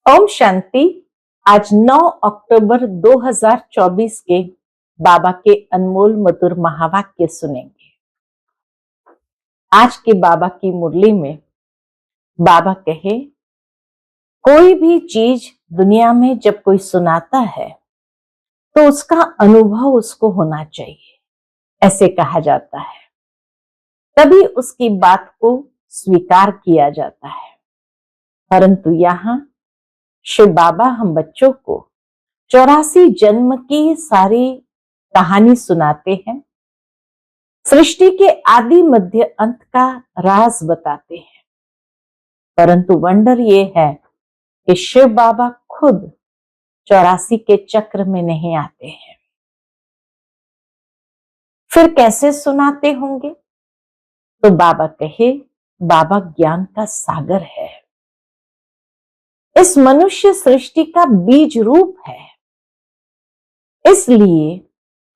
ओम शांति। आज 9 अक्टूबर 2024 के बाबा के अनमोल मधुर महावाक्य सुनेंगे। आज के बाबा की मुरली में बाबा कहे, कोई भी चीज दुनिया में जब कोई सुनाता है तो उसका अनुभव उसको होना चाहिए, ऐसे कहा जाता है, तभी उसकी बात को स्वीकार किया जाता है। परंतु यहाँ शिव बाबा हम बच्चों को 84 जन्म की सारी कहानी सुनाते हैं, सृष्टि के आदि मध्य अंत का राज बताते हैं। परंतु वंडर ये है कि शिव बाबा खुद 84 के चक्र में नहीं आते हैं। फिर कैसे सुनाते होंगे? तो बाबा कहे, बाबा ज्ञान का सागर है, इस मनुष्य सृष्टि का बीज रूप है, इसलिए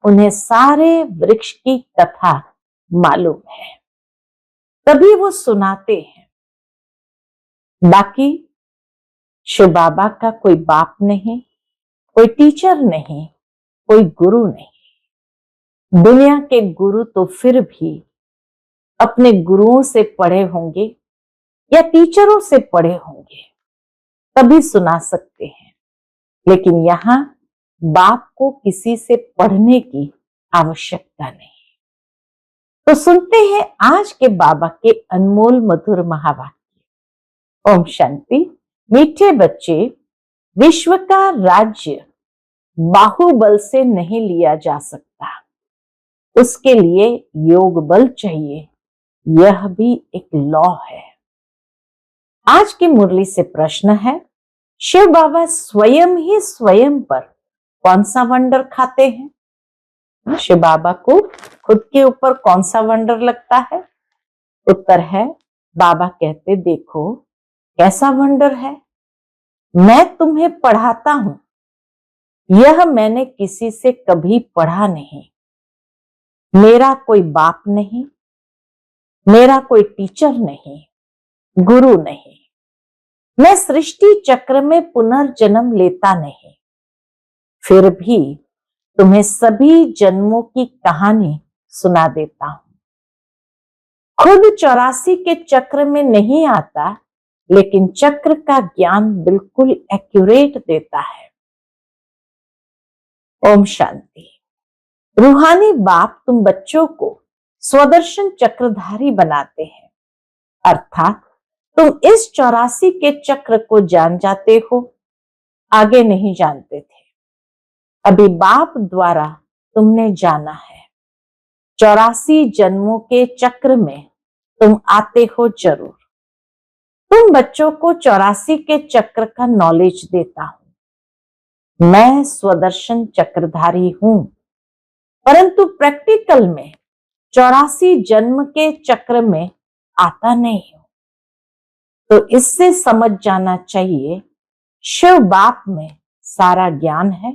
उन्हें सारे वृक्ष की कथा मालूम है, तभी वो सुनाते हैं। बाकी शिव बाबा का कोई बाप नहीं, कोई टीचर नहीं, कोई गुरु नहीं। दुनिया के गुरु तो फिर भी अपने गुरुओं से पढ़े होंगे या टीचरों से पढ़े होंगे, तभी सुना सकते हैं। लेकिन यहाँ बाप को किसी से पढ़ने की आवश्यकता नहीं। तो सुनते हैं आज के बाबा के अनमोल मधुर महावाक्य। ओम शांति। मीठे बच्चे, विश्व का राज्य बाहुबल से नहीं लिया जा सकता, उसके लिए योग बल चाहिए, यह भी एक लॉ है। आज की मुरली से प्रश्न है, शिव बाबा स्वयं ही स्वयं पर कौन सा वंडर खाते हैं? शिव बाबा को खुद के ऊपर कौन सा वंडर लगता है? उत्तर है, बाबा कहते, देखो कैसा वंडर है, मैं तुम्हें पढ़ाता हूं, यह मैंने किसी से कभी पढ़ा नहीं। मेरा कोई बाप नहीं, मेरा कोई टीचर नहीं, गुरु नहीं, मैं सृष्टि चक्र में पुनर्जन्म लेता नहीं। फिर भी तुम्हें सभी जन्मों की कहानी सुना देता हूं। खुद 84 के चक्र में नहीं आता, लेकिन चक्र का ज्ञान बिल्कुल एक्यूरेट देता है। ओम शांति। रूहानी बाप तुम बच्चों को स्वदर्शन चक्रधारी बनाते हैं, अर्थात तुम इस 84 के चक्र को जान जाते हो, आगे नहीं जानते थे, अभी बाप द्वारा तुमने जाना है। 84 जन्मों के चक्र में तुम आते हो जरूर। तुम बच्चों को 84 के चक्र का नॉलेज देता हूं। मैं स्वदर्शन चक्रधारी हूं, परंतु प्रैक्टिकल में 84 जन्म के चक्र में आता नहीं हूं। तो इससे समझ जाना चाहिए, शिव बाप में सारा ज्ञान है।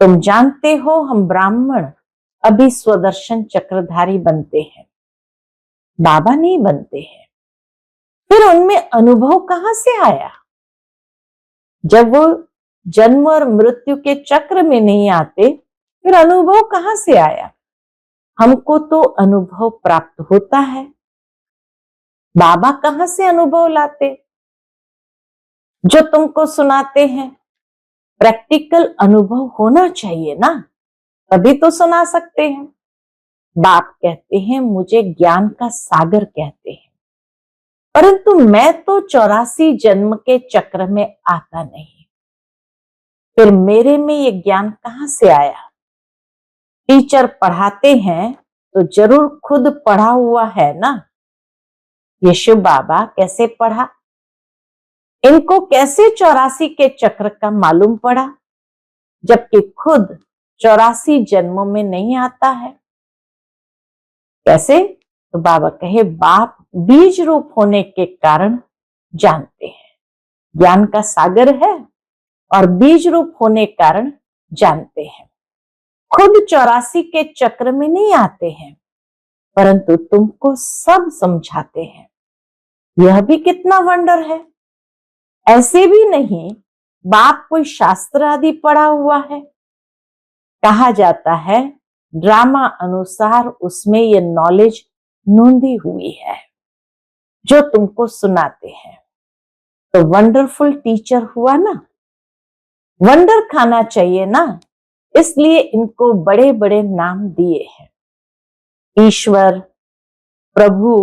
तुम जानते हो हम ब्राह्मण अभी स्वदर्शन चक्रधारी बनते हैं, बाबा नहीं बनते हैं। फिर उनमें अनुभव कहां से आया? जब वो जन्म और मृत्यु के चक्र में नहीं आते, फिर अनुभव कहां से आया? हमको तो अनुभव प्राप्त होता है, बाबा कहां से अनुभव लाते? जो तुमको सुनाते हैं, प्रैक्टिकल अनुभव होना चाहिए ना, तभी तो सुना सकते हैं। बाप कहते हैं, मुझे ज्ञान का सागर कहते हैं, परंतु मैं तो 84 जन्म के चक्र में आता नहीं। फिर मेरे में ये ज्ञान कहां से आया? टीचर पढ़ाते हैं तो जरूर खुद पढ़ा हुआ है ना। ये शिव बाबा कैसे पढ़ा? इनको कैसे 84 के चक्र का मालूम पड़ा, जबकि खुद 84 जन्मों में नहीं आता है? कैसे? तो बाबा कहे, बाप बीज रूप होने के कारण जानते हैं, ज्ञान का सागर है और बीज रूप होने कारण जानते हैं। खुद 84 के चक्र में नहीं आते हैं, परंतु तुमको सब समझाते हैं। यह भी कितना वंडर है। ऐसे भी नहीं बाप कोई शास्त्र आदि पढ़ा हुआ है। कहा जाता है ड्रामा अनुसार उसमें ये नॉलेज नूंदी हुई है जो तुमको सुनाते हैं। तो वंडरफुल टीचर हुआ ना, वंडर खाना चाहिए ना, इसलिए इनको बड़े बड़े नाम दिए हैं, ईश्वर, प्रभु,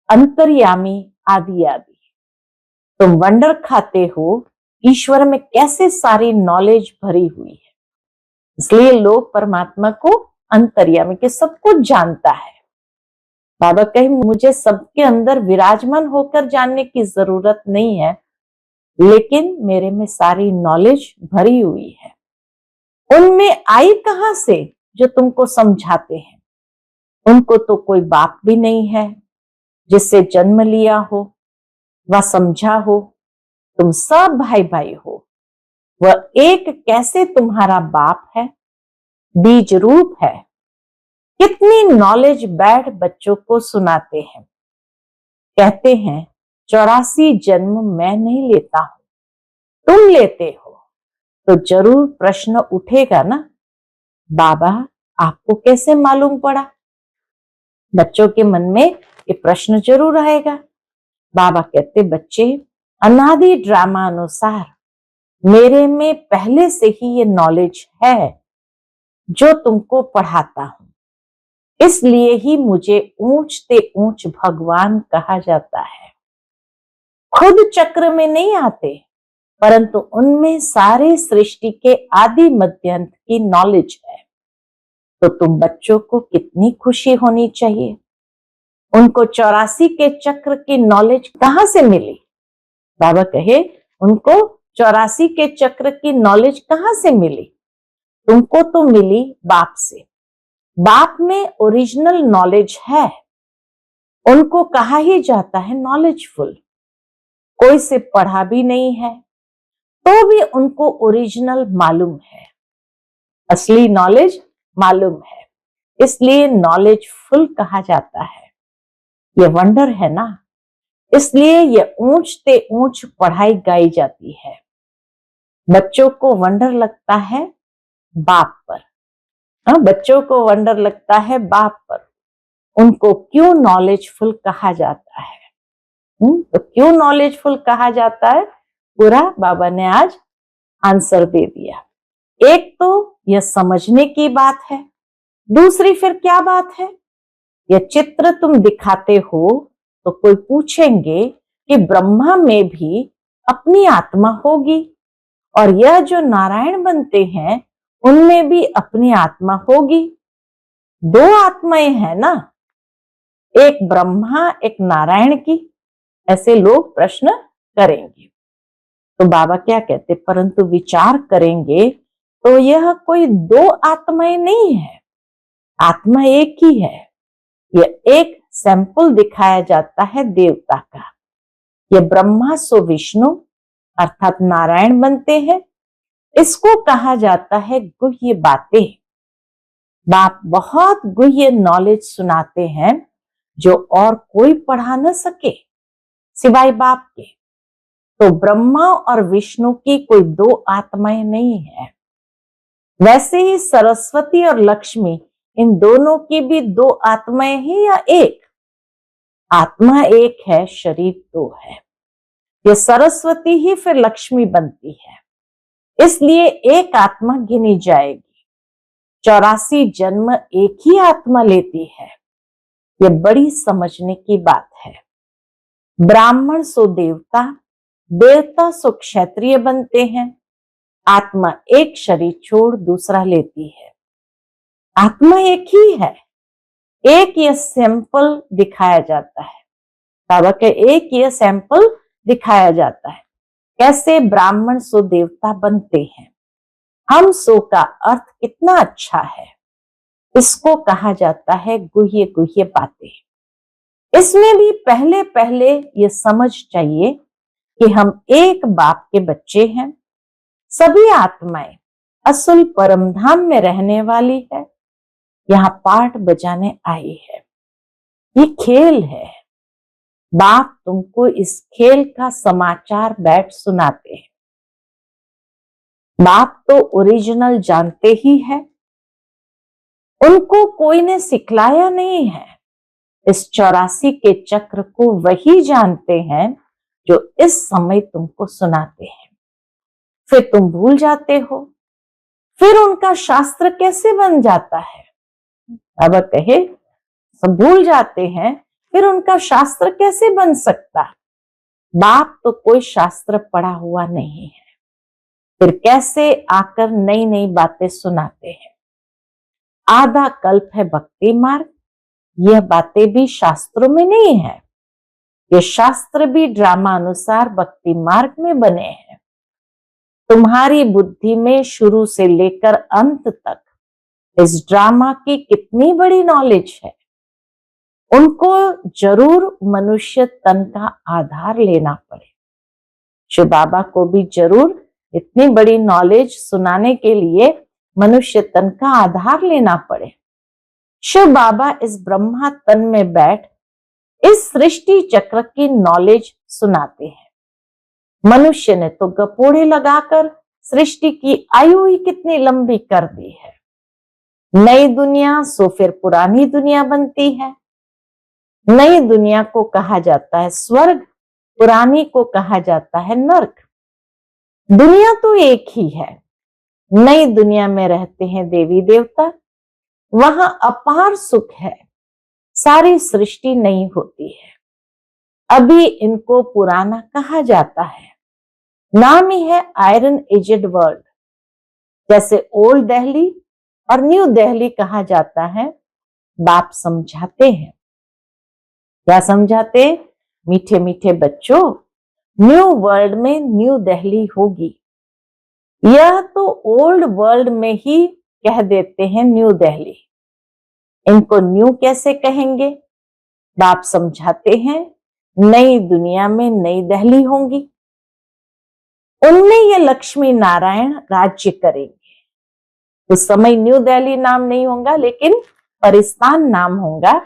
अंतर्यामी आदि आदि। तुम वंडर खाते हो, ईश्वर में कैसे सारी नॉलेज भरी हुई है, इसलिए लोग परमात्मा को अंतर्यामी के सब कुछ जानता है। बाबा कहे मुझे सबके अंदर विराजमान होकर जानने की जरूरत नहीं है, लेकिन मेरे में सारी नॉलेज भरी हुई है। उनमें आई कहां से जो तुमको समझाते हैं? उनको तो कोई बाप भी नहीं है जिससे जन्म लिया हो व समझा हो। तुम सब भाई भाई हो। वह एक कैसे तुम्हारा बाप है, बीज रूप है। कितनी नॉलेज बैठ बच्चों को सुनाते हैं। कहते हैं 84 जन्म मैं नहीं लेता हूं, तुम लेते हो। तो जरूर प्रश्न उठेगा ना, बाबा आपको कैसे मालूम पड़ा? बच्चों के मन में ये प्रश्न जरूर आएगा। बाबा कहते बच्चे, अनादि ड्रामा अनुसार मेरे में पहले से ही ये नॉलेज है जो तुमको पढ़ाता हूं, इसलिए ही मुझे ऊंचते ऊंच भगवान कहा जाता है। खुद चक्र में नहीं आते, परंतु उनमें सारे सृष्टि के आदि मध्यांत की नॉलेज है। तो तुम बच्चों को कितनी खुशी होनी चाहिए। उनको 84 के चक्र की नॉलेज कहां से मिली? बाबा कहे उनको 84 के चक्र की नॉलेज कहां से मिली? तुमको तो मिली बाप से। बाप में ओरिजिनल नॉलेज है। उनको कहा ही जाता है नॉलेजफुल। कोई से पढ़ा भी नहीं है तो भी उनको ओरिजिनल मालूम है, असली नॉलेज मालूम है, इसलिए नॉलेजफुल कहा जाता है। ये वंडर है ना, इसलिए ये ऊंचते ऊंच पढ़ाई गाई जाती है। बच्चों को वंडर लगता है बाप पर। बच्चों को वंडर लगता है बाप पर। उनको क्यों नॉलेजफुल कहा जाता है? तो क्यों नॉलेजफुल कहा जाता है, पूरा बाबा ने आज आंसर दे दिया। एक तो यह समझने की बात है, दूसरी फिर क्या बात है? यह चित्र तुम दिखाते हो तो कोई पूछेंगे कि ब्रह्मा में भी अपनी आत्मा होगी और यह जो नारायण बनते हैं उनमें भी अपनी आत्मा होगी। दो आत्माएं हैं ना, एक ब्रह्मा एक नारायण की, ऐसे लोग प्रश्न करेंगे। तो बाबा क्या कहते, परंतु विचार करेंगे तो यह कोई दो आत्माएं नहीं है, आत्मा एक ही है। यह एक सैंपल दिखाया जाता है देवता का। यह ब्रह्मा सो विष्णु अर्थात नारायण बनते हैं। इसको कहा जाता है गुह्य बातें। बाप बहुत गुह्य नॉलेज सुनाते हैं जो और कोई पढ़ा न सके सिवाय बाप के। तो ब्रह्मा और विष्णु की कोई दो आत्माएं नहीं है। वैसे ही सरस्वती और लक्ष्मी, इन दोनों की भी दो आत्माएं हैं या एक? आत्मा एक है, शरीर दो है। ये सरस्वती ही फिर लक्ष्मी बनती है, इसलिए एक आत्मा गिनी जाएगी। 84 जन्म एक ही आत्मा लेती है। ये बड़ी समझने की बात है। ब्राह्मण सो देवता, देवता सो क्षत्रिय बनते हैं। आत्मा एक शरीर छोड़ दूसरा लेती है। आत्मा एक ही है। एक यह सैंपल दिखाया जाता है। बाबा के एक यह सैंपल दिखाया जाता है कैसे ब्राह्मण सो देवता बनते हैं। हम सो का अर्थ कितना अच्छा है। इसको कहा जाता है गुह्य गुह्य बातें। इसमें भी पहले पहले ये समझ चाहिए कि हम एक बाप के बच्चे हैं। सभी आत्माएं असुल परमधाम में रहने वाली है, यहाँ पाठ बजाने आई है। ये खेल है, बाप तुमको इस खेल का समाचार बैठ सुनाते हैं। बाप तो ओरिजिनल जानते ही है, उनको कोई ने सिखलाया नहीं है। इस 84 के चक्र को वही जानते हैं जो इस समय तुमको सुनाते हैं। फिर तुम भूल जाते हो, फिर उनका शास्त्र कैसे बन जाता है? अब कहे सब भूल जाते हैं, फिर उनका शास्त्र कैसे बन सकता? बाप तो कोई शास्त्र पढ़ा हुआ नहीं है, फिर कैसे आकर नई नई बातें सुनाते हैं? आधा कल्प है भक्ति मार्ग, यह बातें भी शास्त्रों में नहीं है। ये शास्त्र भी ड्रामा अनुसार भक्ति मार्ग में बने हैं। तुम्हारी बुद्धि में शुरू से लेकर अंत तक इस ड्रामा की कितनी बड़ी नॉलेज है। उनको जरूर मनुष्य तन का आधार लेना पड़े। शिव बाबा को भी जरूर इतनी बड़ी नॉलेज सुनाने के लिए मनुष्य तन का आधार लेना पड़े। शिव बाबा इस ब्रह्मा तन में बैठ इस सृष्टि चक्र की नॉलेज सुनाते हैं। मनुष्य ने तो गपोड़े लगाकर सृष्टि की आयु ही कितनी लंबी कर दी है। नई दुनिया सो फिर पुरानी दुनिया बनती है। नई दुनिया को कहा जाता है स्वर्ग, पुरानी को कहा जाता है नर्क। दुनिया तो एक ही है। नई दुनिया में रहते हैं देवी देवता, वहां अपार सुख है, सारी सृष्टि नई होती है। अभी इनको पुराना कहा जाता है, नाम ही है आयरन एजेड वर्ल्ड। जैसे ओल्ड दिल्ली और न्यू दिल्ली कहा जाता है। बाप समझाते हैं, क्या समझाते? मीठे मीठे बच्चों, न्यू वर्ल्ड में न्यू दिल्ली होगी। यह तो ओल्ड वर्ल्ड में ही कह देते हैं न्यू दिल्ली, इनको न्यू कैसे कहेंगे? बाप समझाते हैं नई दुनिया में नई दिल्ली होंगी, उनमें ये लक्ष्मी नारायण राज्य करेंगे। उस समय न्यू दिल्ली नाम नहीं होगा, लेकिन परिस्तान नाम होगा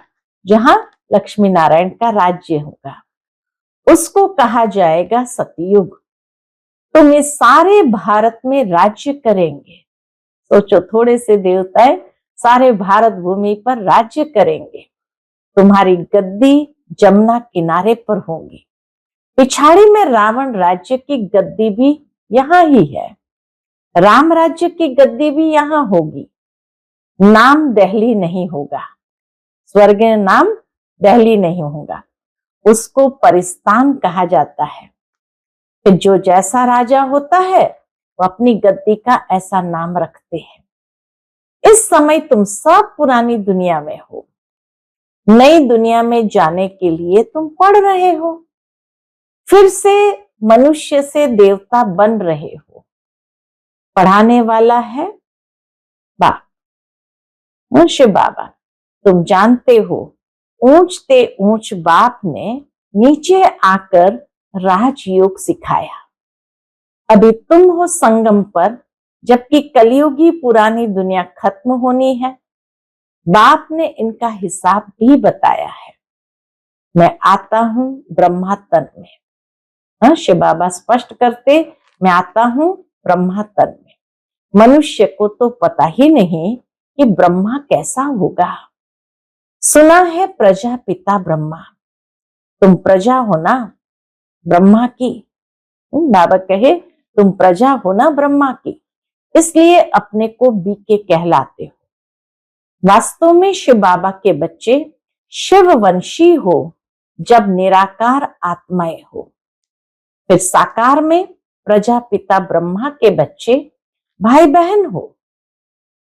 जहां लक्ष्मी नारायण का राज्य होगा। उसको कहा जाएगा सतयुग। तुम इस सारे भारत में राज्य करेंगे। सोचो, थोड़े से देवताएं सारे भारत भूमि पर राज्य करेंगे। तुम्हारी गद्दी जमुना किनारे पर होंगी। पिछाड़ी में रावण राज्य की गद्दी भी यहां ही है, राम राज्य की गद्दी भी यहां होगी। नाम दिल्ली नहीं होगा, स्वर्ग नाम दिल्ली नहीं होगा, उसको परिस्तान कहा जाता है। कि जो जैसा राजा होता है वो अपनी गद्दी का ऐसा नाम रखते हैं। इस समय तुम सब पुरानी दुनिया में हो, नई दुनिया में जाने के लिए तुम पढ़ रहे हो, फिर से मनुष्य से देवता बन रहे हो। पढ़ाने वाला है बाप, शिव बाबा। तुम जानते हो ऊंचते ऊंच बाप ने नीचे आकर राजयोग सिखाया। अभी तुम हो संगम पर, जबकि कलयुगी पुरानी दुनिया खत्म होनी है। बाप ने इनका हिसाब भी बताया है। मैं आता हूं ब्रह्मा तन में। शिव बाबा स्पष्ट करते, मैं आता हूं ब्रह्मा तन में। मनुष्य को तो पता ही नहीं कि ब्रह्मा कैसा होगा। सुना है प्रजा पिता ब्रह्मा, तुम प्रजा हो ना ब्रह्मा की। बाबा कहे तुम प्रजा हो ना ब्रह्मा की, इसलिए अपने को बीके कहलाते हो। वास्तव में शिव बाबा के बच्चे शिववंशी हो जब निराकार आत्माएं हो। फिर साकार में प्रजापिता ब्रह्मा के बच्चे भाई बहन हो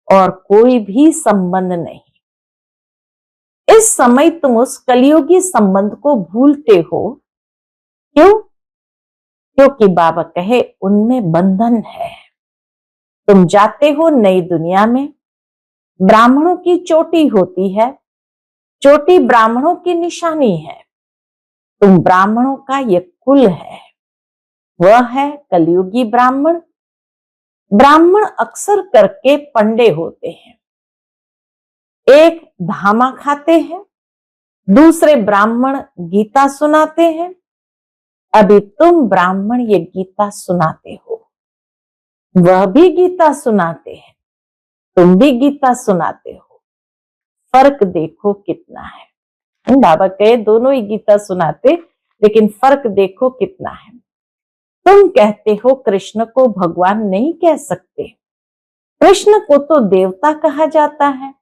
और कोई भी संबंध नहीं। इस समय तुम उस कलियुगी संबंध को भूलते हो। क्यों? क्योंकि बाबा कहे उनमें बंधन है। तुम जाते हो नई दुनिया में, ब्राह्मणों की चोटी होती है, चोटी ब्राह्मणों की निशानी है। तुम ब्राह्मणों का ये कुल है, वह है कलयुगी ब्राह्मण। ब्राह्मण अक्सर करके पंडे होते हैं। एक धामा खाते हैं, दूसरे ब्राह्मण गीता सुनाते हैं, अभी तुम ब्राह्मण ये गीता सुनाते हो। वह भी गीता सुनाते हैं, तुम भी गीता सुनाते हो। फर्क देखो कितना है। बाबा कहे दोनों ही गीता सुनाते, लेकिन फर्क देखो कितना है। तुम कहते हो कृष्ण को भगवान नहीं कह सकते, कृष्ण को तो देवता कहा जाता है,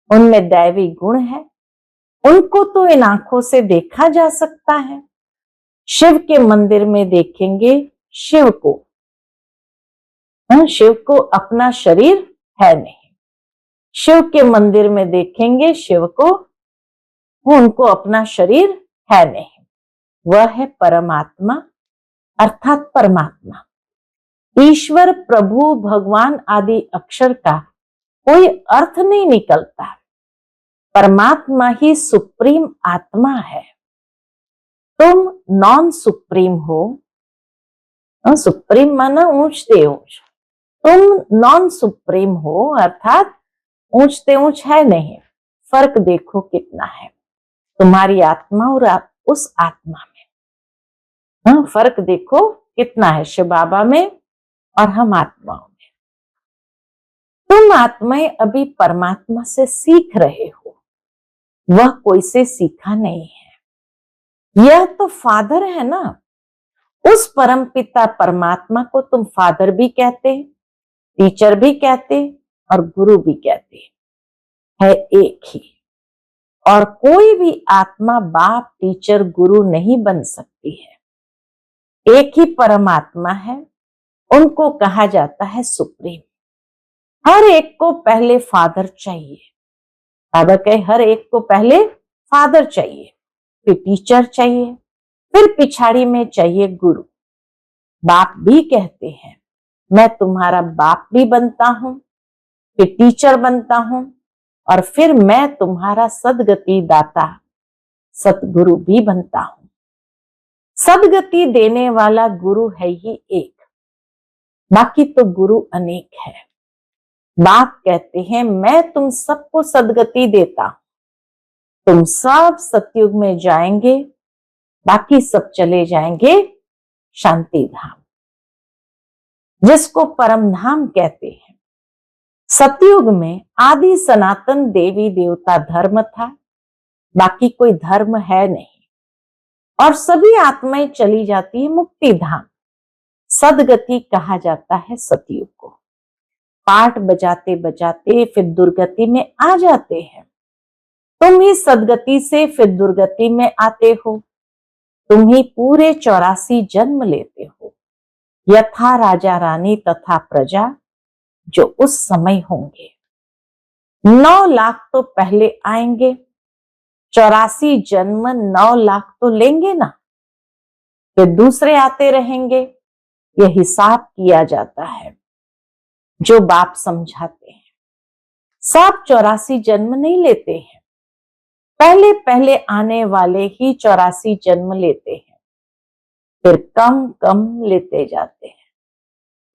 उनमें दैवी गुण है, उनको तो इन आंखों से देखा जा सकता है। शिव के मंदिर में देखेंगे शिव को अपना शरीर है नहीं। शिव के मंदिर में देखेंगे शिव को, उनको अपना शरीर है नहीं। वह है परमात्मा, अर्थात परमात्मा, ईश्वर, प्रभु, भगवान आदि अक्षर का कोई अर्थ नहीं निकलता। परमात्मा ही सुप्रीम आत्मा है। तुम नॉन सुप्रीम हो, सुप्रीम माना ऊंचते ऊंच, तुम नॉन सुप्रीम हो अर्थात ऊंचते ऊंच है नहीं। फर्क देखो कितना है तुम्हारी आत्मा और उस आत्मा में। फर्क देखो कितना है शिव बाबा में और हम आत्माओं में। तुम आत्माएं अभी परमात्मा से सीख रहे हो, वह कोई से सीखा नहीं है। यह तो फादर है ना, उस परमपिता परमात्मा को तुम फादर भी कहते, टीचर भी कहते और गुरु भी कहते है एक ही। और कोई भी आत्मा बाप, टीचर, गुरु नहीं बन सकती है। एक ही परमात्मा है, उनको कहा जाता है सुप्रीम। हर एक को पहले फादर चाहिए। बाबा कहे हर एक को पहले फादर चाहिए, फिर टीचर चाहिए, फिर पिछाड़ी में चाहिए गुरु। बाप भी कहते हैं मैं तुम्हारा बाप भी बनता हूं, फिर टीचर बनता हूं और फिर मैं तुम्हारा सदगति दाता, सतगुरु भी बनता हूं। सदगति देने वाला गुरु है ही एक, बाकी तो गुरु अनेक है। बाप कहते हैं मैं तुम सबको सदगति देता हूं, तुम सब सतयुग में जाएंगे, बाकी सब चले जाएंगे शांति धाम, जिसको परम धाम कहते हैं। सतयुग में आदि सनातन देवी देवता धर्म था, बाकी कोई धर्म है नहीं, और सभी आत्माएं चली जाती है मुक्ति धाम। सदगति कहा जाता है सतयुग को। पाठ बजाते बजाते फिर दुर्गति में आ जाते हैं। तुम ही सदगति से फिर दुर्गति में आते हो। तुम ही पूरे 84 जन्म लेते हो, यथा राजा रानी तथा प्रजा जो उस समय होंगे। 9 लाख तो पहले आएंगे, 84 जन्म 9 लाख तो लेंगे ना, फिर दूसरे आते रहेंगे। यह हिसाब किया जाता है जो बाप समझाते हैं। सब 84 जन्म नहीं लेते हैं, पहले पहले आने वाले ही 84 जन्म लेते हैं, फिर कम कम लेते जाते हैं।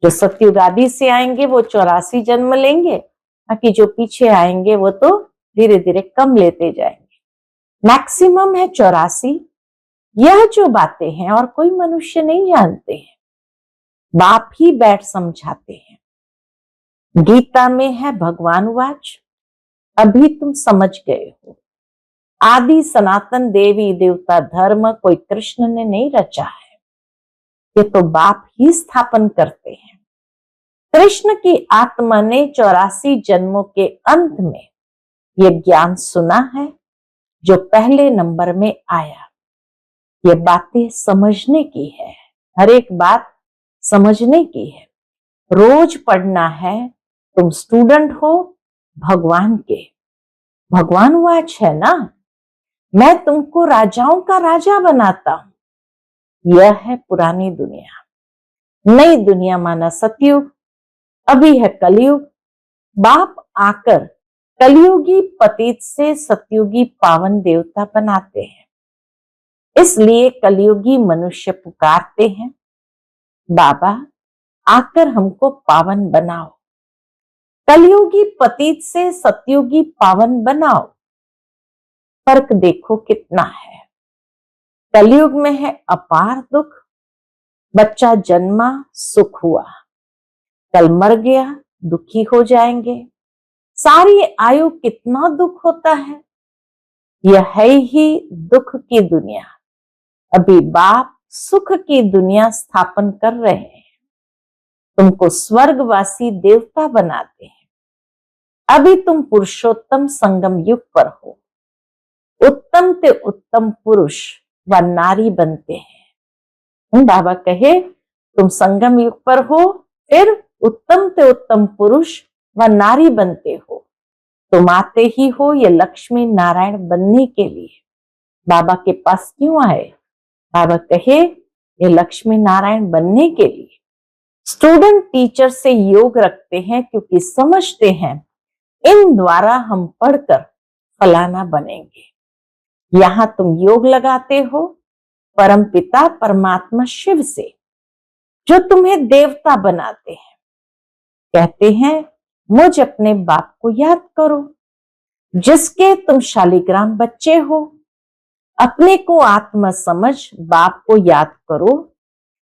जो सतयुग आदि से आएंगे वो 84 जन्म लेंगे, बाकी जो पीछे आएंगे वो तो धीरे धीरे कम लेते जाएंगे। मैक्सिमम है 84। यह जो बातें हैं और कोई मनुष्य नहीं जानते हैं, बाप ही बैठ समझाते हैं। गीता में है भगवान वाच, अभी तुम समझ गए हो। आदि सनातन देवी देवता धर्म कोई कृष्ण ने नहीं रचा है, ये तो बाप ही स्थापन करते हैं। कृष्ण की आत्मा ने 84 जन्मों के अंत में ये ज्ञान सुना है जो पहले नंबर में आया। ये बातें समझने की है, हर एक बात समझने की है। रोज पढ़ना है। तुम स्टूडेंट हो भगवान के, भगवान वाच है ना, मैं तुमको राजाओं का राजा बनाता हूं। यह है पुरानी दुनिया। नई दुनिया माना सतयुग, अभी है कलयुग। बाप आकर कलयुगी पतित से सतयुगी पावन देवता बनाते हैं, इसलिए कलयुगी मनुष्य पुकारते हैं बाबा आकर हमको पावन बनाओ। कलयुगी पतित से सतयुगी पावन बनाओ। फर्क देखो कितना है। कलयुग में है अपार दुख, बच्चा जन्मा सुख हुआ, कल मर गया दुखी हो जाएंगे। सारी आयु कितना दुख होता है। यह है ही दुख की दुनिया। अभी बाप सुख की दुनिया स्थापन कर रहे हैं, तुमको स्वर्गवासी देवता बनाते हैं। अभी तुम पुरुषोत्तम संगम युग पर हो, उत्तम ते उत्तम पुरुष व नारी बनते हैं। बाबा कहे तुम संगम युग पर हो, फिर उत्तम ते उत्तम पुरुष व नारी बनते हो। तुम आते ही हो ये लक्ष्मी नारायण बनने के लिए। बाबा के पास क्यों आए? बाबा कहे ये लक्ष्मी नारायण बनने के लिए। स्टूडेंट टीचर से योग रखते हैं क्योंकि समझते हैं इन द्वारा हम पढ़कर फलाना बनेंगे। यहां तुम योग लगाते हो परम पिता परमात्मा शिव से, जो तुम्हें देवता बनाते हैं। कहते हैं मुझ अपने बाप को याद करो, जिसके तुम शालिग्राम बच्चे हो। अपने को आत्मा समझ बाप को याद करो,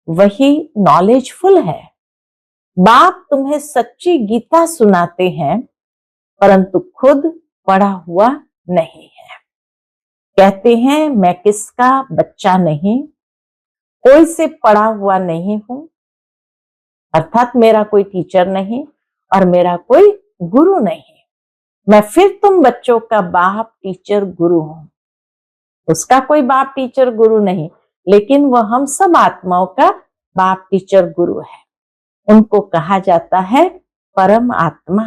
वही नॉलेजफुल है। बाप तुम्हें सच्ची गीता सुनाते हैं, परंतु खुद पढ़ा हुआ नहीं है। कहते हैं मैं किसका बच्चा नहीं, कोई से पढ़ा हुआ नहीं हूं, अर्थात मेरा कोई टीचर नहीं और मेरा कोई गुरु नहीं। मैं फिर तुम बच्चों का बाप टीचर गुरु हूं। उसका कोई बाप टीचर गुरु नहीं, लेकिन वह हम सब आत्माओं का बाप टीचर गुरु है। उनको कहा जाता है परम आत्मा।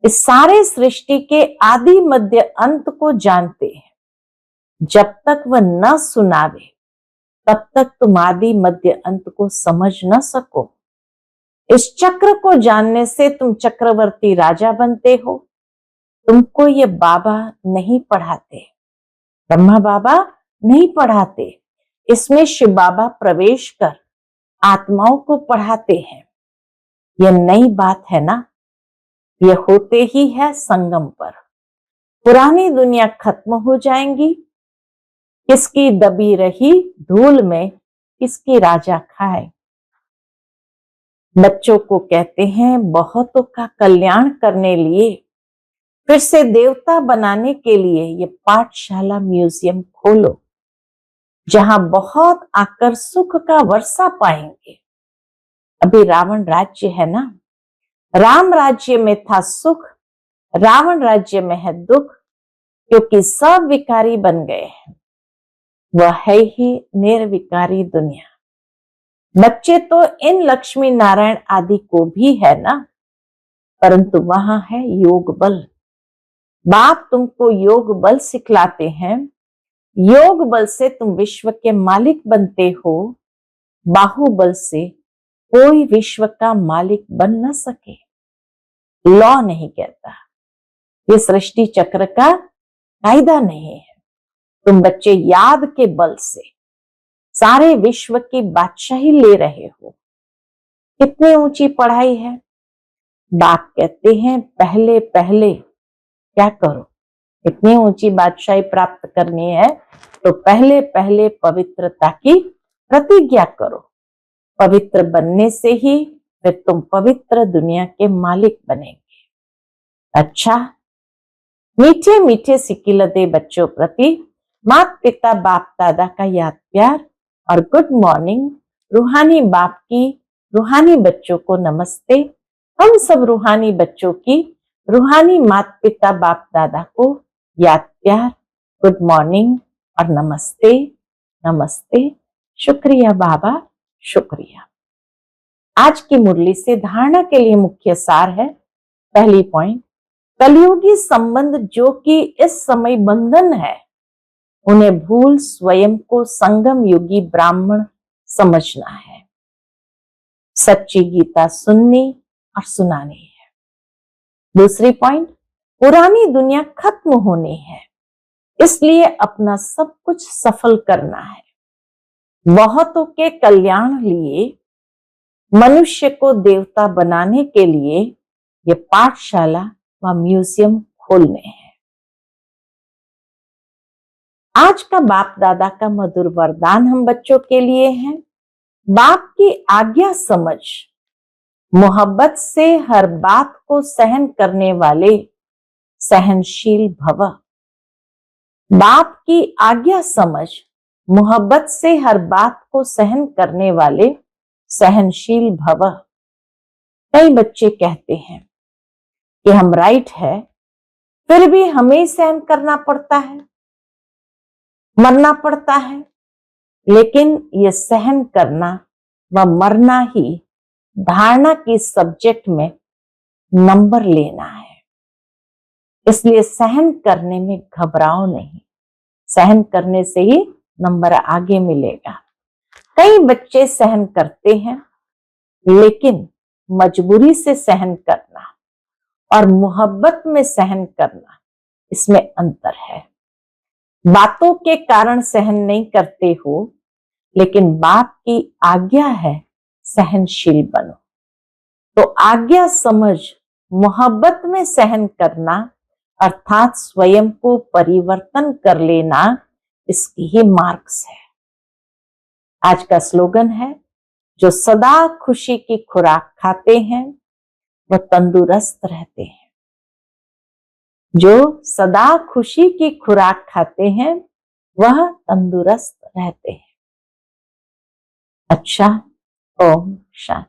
इस सारे सृष्टि के आदि मध्य अंत को जानते हैं। जब तक वह न सुनावे तब तक तुम आदि मध्य अंत को समझ न सको। इस चक्र को जानने से तुम चक्रवर्ती राजा बनते हो। तुमको ये बाबा नहीं पढ़ाते, ब्रह्मा बाबा नहीं पढ़ाते, इसमें शिव बाबा प्रवेश कर आत्माओं को पढ़ाते हैं। यह नई बात है ना, यह होते ही है संगम पर। पुरानी दुनिया खत्म हो जाएंगी, किसकी दबी रही धूल में किसकी राजा खाए। बच्चों को कहते हैं बहुतों का कल्याण करने लिए, फिर से देवता बनाने के लिए ये पाठशाला म्यूजियम खोलो, जहां बहुत आकर सुख का वर्षा पाएंगे। अभी रावण राज्य है ना, राम राज्य में था सुख, रावण राज्य में है दुख, क्योंकि सब विकारी बन गए हैं। वह है ही निर्विकारी दुनिया। बच्चे तो इन लक्ष्मी नारायण आदि को भी है ना, परंतु वहां है योग बल। बाप तुमको योग बल सिखलाते हैं। योग बल से तुम विश्व के मालिक बनते हो। बाहुबल से कोई विश्व का मालिक बन न सके। लॉ नहीं कहता, ये सृष्टि चक्र का कायदा नहीं है। तुम बच्चे याद के बल से सारे विश्व की बादशाही ले रहे हो। कितनी ऊंची पढ़ाई है। बाप कहते हैं पहले पहले क्या करो, इतनी ऊंची बादशाही प्राप्त करनी है तो पहले पहले पवित्रता की प्रतिज्ञा करो। पवित्र बनने से ही फिर तुम पवित्र दुनिया के मालिक बनेंगे। अच्छा, मीठे मीठे सिकिलते बच्चों प्रति माता पिता बाप दादा का याद प्यार और गुड मॉर्निंग। रूहानी बाप की रूहानी बच्चों को नमस्ते। हम सब रूहानी बच्चों की रूहानी माता पिता बाप दादा को याद प्यार, गुड मॉर्निंग और नमस्ते नमस्ते। शुक्रिया बाबा, शुक्रिया। आज की मुरली से धारणा के लिए मुख्य सार है। पहली पॉइंट, कलयुगी संबंध जो कि इस समय बंधन है, उन्हें भूल स्वयं को संगम युगी ब्राह्मण समझना है। सच्ची गीता सुननी और सुनानी है। दूसरी पॉइंट, पुरानी दुनिया खत्म होनी है, इसलिए अपना सब कुछ सफल करना है। बहुतों के कल्याण लिए, मनुष्य को देवता बनाने के लिए ये पाठशाला व म्यूजियम खोलने हैं। आज का बाप दादा का मधुर वरदान हम बच्चों के लिए है। बाप की आज्ञा समझ मोहब्बत से हर बात को सहन करने वाले सहनशील भव। बाप की आज्ञा समझ मोहब्बत से हर बात को सहन करने वाले सहनशील भव। कई बच्चे कहते हैं कि हम राइट है, फिर भी हमें सहन करना पड़ता है, मरना पड़ता है। लेकिन ये सहन करना व मरना ही धारणा की सब्जेक्ट में नंबर लेना है। इसलिए सहन करने में घबराओ नहीं, सहन करने से ही नंबर आगे मिलेगा। कई बच्चे सहन करते हैं, लेकिन मजबूरी से सहन करना और मोहब्बत में सहन करना, इसमें अंतर है। बातों के कारण सहन नहीं करते हो, लेकिन बाप की आज्ञा है सहनशील बनो। तो आज्ञा समझ मोहब्बत में सहन करना अर्थात स्वयं को परिवर्तन कर लेना, इसकी ही मार्क्स है। आज का स्लोगन है, जो सदा खुशी की खुराक खाते हैं वह तंदुरुस्त रहते हैं। जो सदा खुशी की खुराक खाते हैं वह तंदुरुस्त रहते हैं। अच्छा, ओम शांति।